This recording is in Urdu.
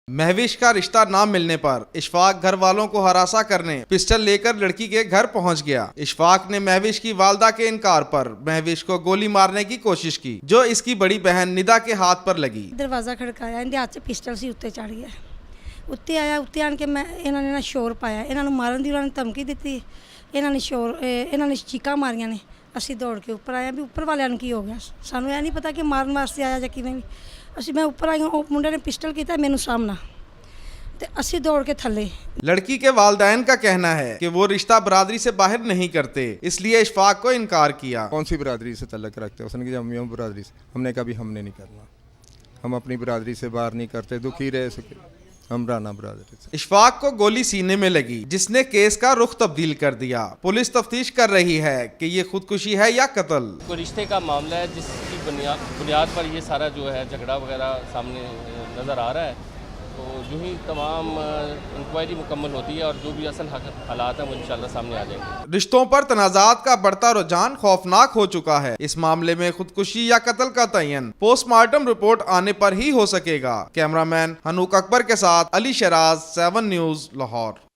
مہوش کا رشتہ نہ ملنے پر اشفاق گھر والوں کو ہراساں کرنے پسٹل لے کر لڑکی کے گھر پہنچ گیا۔ اشفاق نے مہوش کی والدہ کے انکار پر مہوش کو گولی مارنے کی کوشش کی، جو اس کی بڑی بہن ندا کے ہاتھ پر لگی۔ دروازہ کھڑکایا، ان دے ہاتھ سے پسٹل سی اتنے چڑھ گیا، اتنے آیا، اتنے آن کے میں انہوں نے شور پایا، انہوں نے مارن دی انہوں نے دھمکی دیتی، انہوں نے چیکاں ماریاں نے۔ اسی دوڑ کے اوپر آیا بھی اوپر والے کی ہو گیا، سانوں یہ نہیں پتا کہ مارن واسطے آیا یا کیویں بھی۔ اسی میں اوپر آئی ہوں، منڈے نے پسٹل کیتا مینوں سامنا تے اسی دوڑ کے تھلے۔ لڑکی کے والدین کا کہنا ہے کہ وہ رشتہ برادری سے باہر نہیں کرتے، اس لیے اشفاق کو انکار کیا۔ کون سی برادری سے تعلق رکھتے ہیں؟ اس نے کہا ہم یوں برادری سے، ہم نے کہا بھی ہم نے نہیں کرنا، ہم اپنی برادری سے باہر نہیں کرتے، دکھی رہ سکے ہم رانا برادری سے۔ اشفاق کو گولی سینے میں لگی، جس نے کیس کا رخ تبدیل کر دیا۔ پولیس تفتیش کر رہی ہے کہ یہ خودکشی ہے یا قتل۔ کوئی رشتے کا معاملہ ہے جس کی بنیاد پر یہ سارا جو ہے جھگڑا وغیرہ سامنے نظر آ رہا ہے، تو جو ہی تمام انکوائری مکمل ہوتی ہے اور جو بھی اصل حالات ہیں وہ انشاءاللہ سامنے آ جائیں گے۔ رشتوں پر تنازعات کا بڑھتا رجحان خوفناک ہو چکا ہے۔ اس معاملے میں خودکشی یا قتل کا تعین پوسٹ مارٹم رپورٹ آنے پر ہی ہو سکے گا۔ کیمرہ مین حنوک اکبر کے ساتھ علی شراز، 7 نیوز، لاہور۔